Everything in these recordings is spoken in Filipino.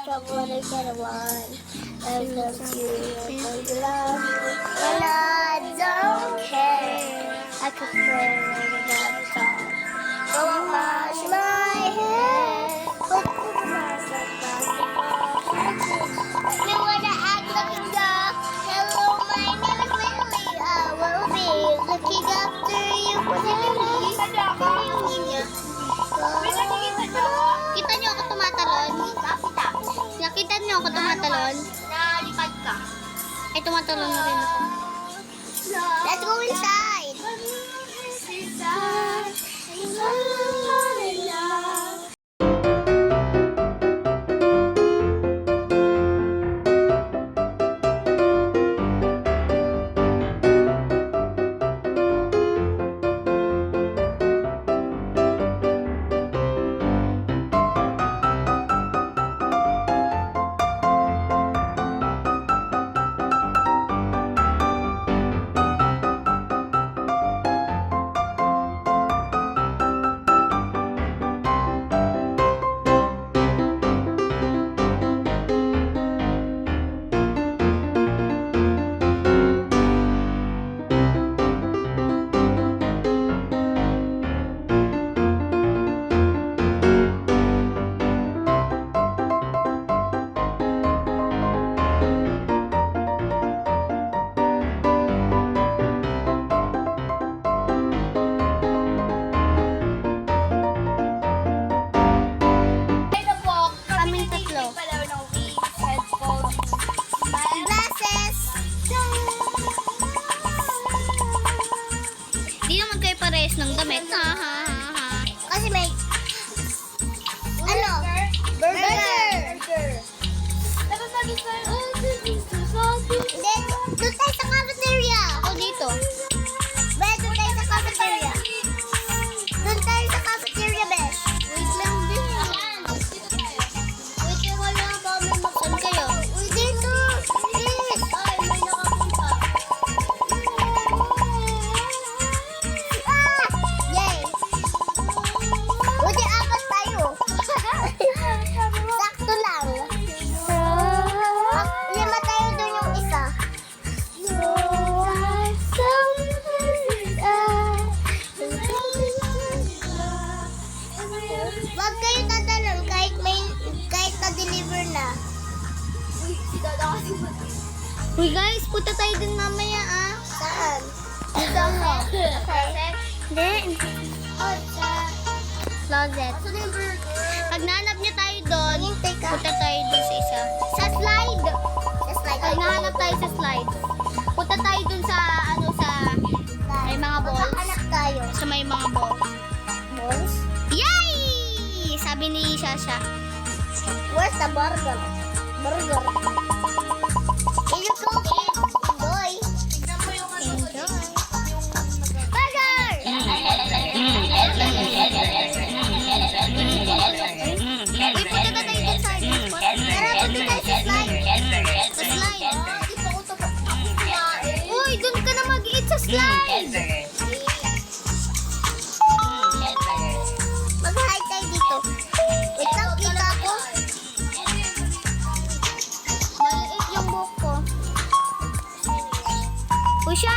trouble to get one. I love you, I love you, and I don't care. I could pray without a song. Oh, I wash my hair. Put the mask on. You wanna act like a dog? Hello, my name is Lily. I will be looking after you. Kita niyo ako tumatalon? Nakita niyo ako tumatalon? Nalipad ka. Ay, tumatalon na rin ako. Let's go inside. Ng damit. Kasi may ano? Burger. Then, doon tayo sa cafeteria. O dito. Doon tayo sa cafeteria. Doon tayo sa cafeteria, Besh. Wait lang din. Wait lang, wala ba may maksan kayo? Uy, dito. Yes. Ay, may nakapunta. Sakto lang. Lima tayo doon yung isa. Wag kayo tatanong kahit na-deliver na. Uy guys, punta tayo din mamaya ah. Saan? Dito mo. Hindi. Closet. Pag nahanap niya tayo doon, punta tayo doon sa isa. Sa slide. Pag nahanap tayo sa slide, punta tayo doon sa may mga balls. Anak tayo. Sa may mga balls. Balls? Yay! Sabi ni Shasha. Where's the burger? Burger. Can you cook it? Enjoy. Enjoy. Burger! Uy, punta na tayo dun sa slide. Tara, punta tayo sa slide. Sa slide. Uy, dun ka na mag-eat sa slide. Mag-hi tayo dito. Wait lang, kita ako. Maliit yung buhok ko. Uy, siya,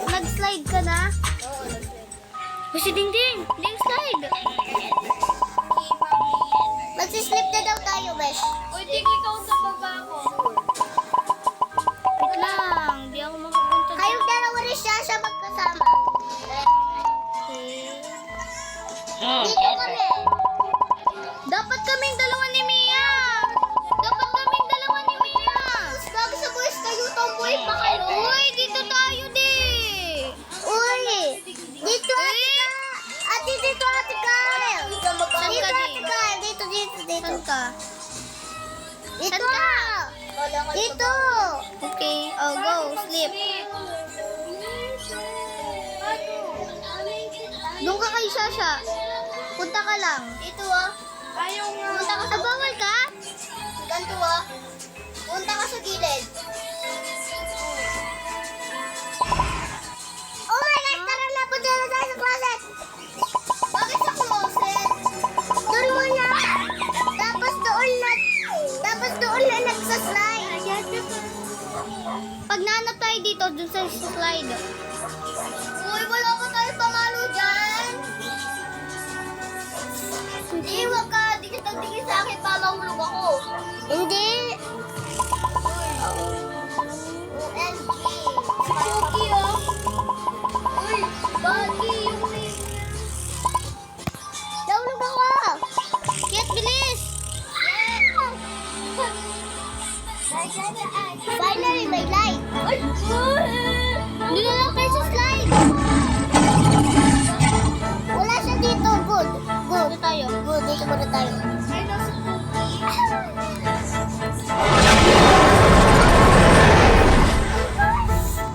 nag-slide ka na? Uy, si Dingding. Ding slide. Magsislip na daw tayo, Besh. Uy, Ding, ikaw sa baba ko. Wait lang, di ako makapunta. Kayong dalawa rin siya magkasama. Dito kami. Dapat kaming dalawa ni Mia. Bago sa boys kayo, tomboy pa kayo. Uy, dito tayo, di. Uy, dito ate ka. Dito ate ka. Dito. Saan ka? Dito. Okay, oh go, sleep. Doon ka kay Shasha. Punta ka lang. Dito Ayaw nga. Punta ka sa bawal ka? Ganito Punta ka sa gilid. Oh my God! Tara na! Punta na tayo sa closet! Bakit sa closet? Doon muna! Tapos doon na sa slide. Pag nahanap tayo dito, dun sa slide. Uy, wala ka tayo pangalo dyan. Hindi, wag ka. Di ka tingin sa akin para mahulog ako. Hindi. OMG. Si Cookie, oh. Uy, Bagi, yung may... Nahulog ako. Kit, bilis. Finally, may light. Doon na lang kayo sa slide. Wala siya dito. Good. Good. Dito tayo. Good. Dito muna tayo.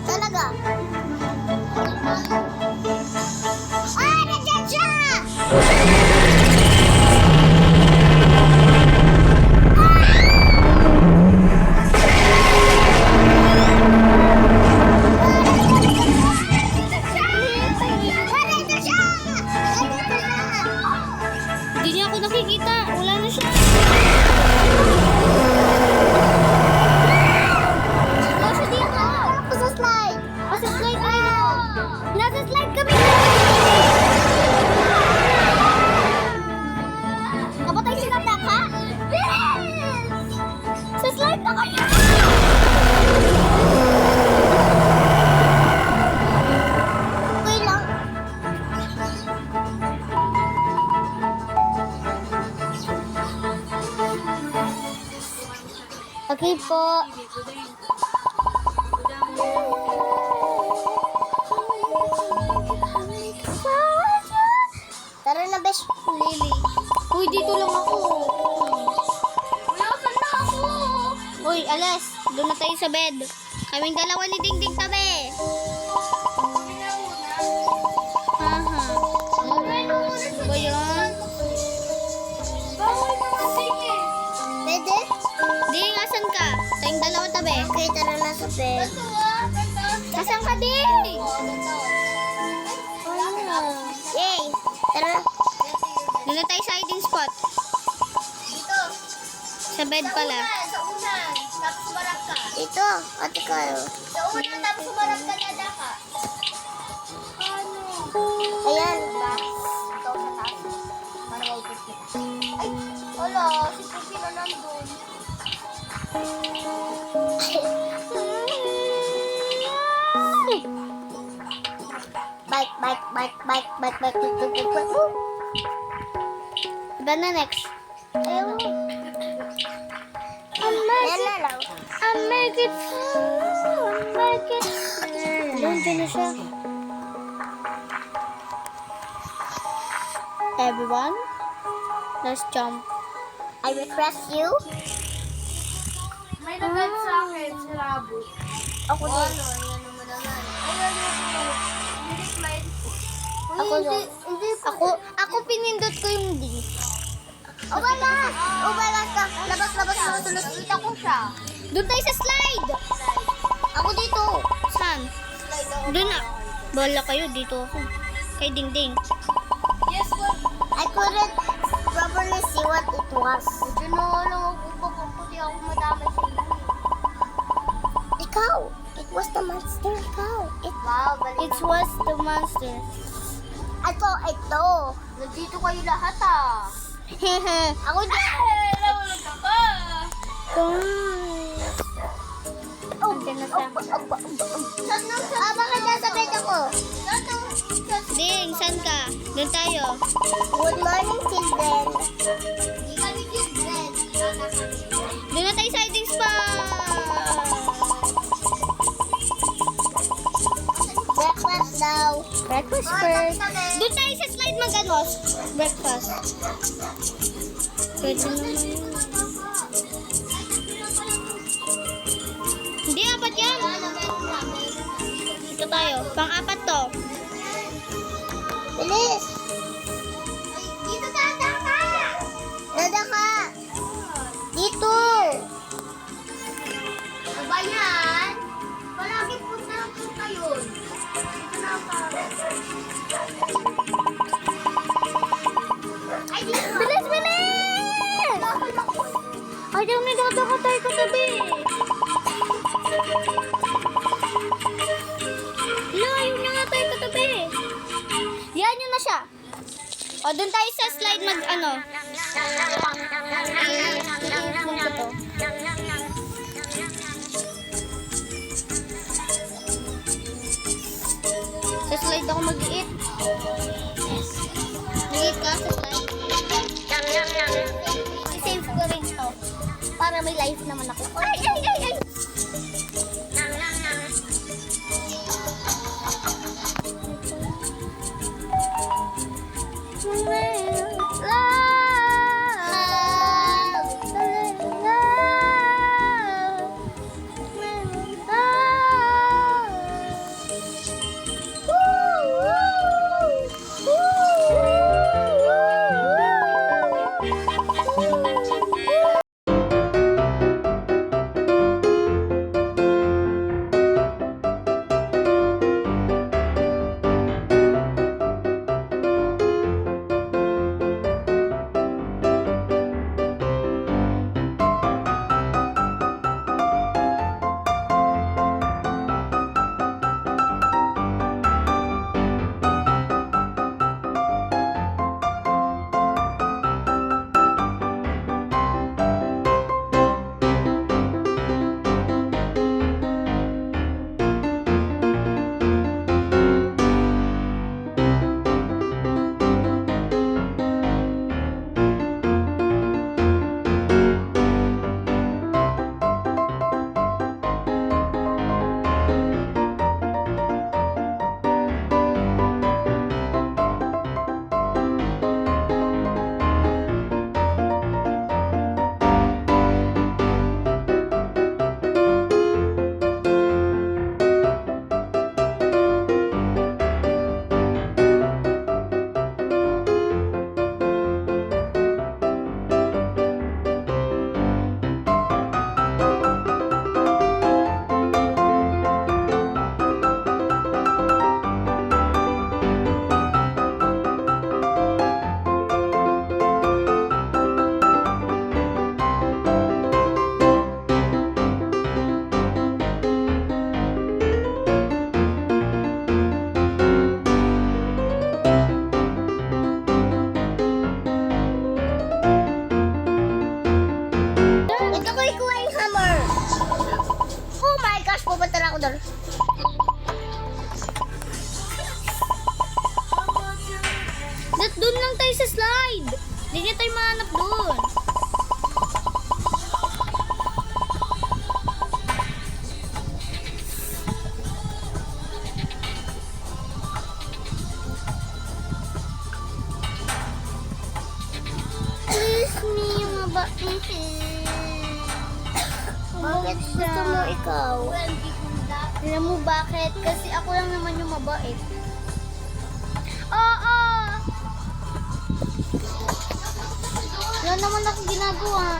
Talaga. Ah, nandiyan siya! Hindi niya ako nakikita. Wala na siya. Nasa dito. Nasa slide. Nasa slide tayo. Nasa slide kami. Kapatay sila taka. Sa slide na kayo. Okay lang. Okay po. Tara na, best Lily. Uy, dito lang ako. Wala, saan na ako? Uy, alas. Doon na tayo sa bed. Kaming dalawa ni Dingding tabi. Haha. Ba yun? Bawal naman sige. Pwede? Di, asan ka? Tayong dalawa tabi. Okay, tara na sa bed. Asan ka, Di? Yay! Tara. Doon na tayo sa hiding spot. Dito. Sa bed pala. Sa unan. Tapos sumarap ka. Ito, ate kayo. Sa unan, tapos sumarap ka na daka. Ano? Ayan. Ito sa taas. Manawag ko siya. Ay, wala. Si Cookie na nandun. Bike, bike, bike, bike, bike, bike, bike, bike, bike, bike. Iba na next. Ayaw. Yan na lang. I make it fun, make it fun. Doon na siya. Everyone, let's jump. I request you. May nagad sa akin, si Rabo. Ako din. Ayan naman naman. Ayan naman. Hindi Ako din. Ako pinindot ko yung D. Oh my God! Oh my God! Labas, labas, labas, labas. Kita ko siya. Doon tayo sa slide! Ako dito. Saan? Doon na. Bala kayo dito ako. Kay Dingding. Yes, what? I couldn't properly see what it was. Diyan na lang ako pagpuputi ako madami sa inyo. Ikaw! It was the monster. Ikaw! Wow, balik. It was the monster. Ito. Nandito kayo lahat ah. Ako dito. Nahulog ako. Oh, dyan na siya. Bakit nasa bed ako? Ding, saan ka? Doon tayo. Good morning, children. Hindi kami children. Doon na tayo sa hiding spot. Breakfast daw. Breakfast first. Doon tayo sa slide mag-ano. Breakfast. Pwede naman yun. Hindi, apat yan. Ito tayo. Pang-apat to. Bilis. Dito dada ka. Dada ka. Dito. Ano ba yan? Palagi punta lang punta yun. Dito na ako. Ay, dito. Bilis, bilis. Ayaw, may gata-katay katabi. Ayaw niya nga tayo katabi. Yan, yun na siya. O, dun tayo sa slide ano. I-zoom ko to. Sa slide ako mag-iit. Mag-iit ka sa slide. I-save ko rin to. Para may life naman ako. Ay, ay, ay, ay! Pupunta na ako doon. Doon lang tayo sa slide. Hindi niya tayo mahanap doon. Kiss me, mabait. Bakit gusto mo ikaw? Alam mo bakit? Kasi ako lang naman yung mabait. Oo! Wala naman ako ginagawa.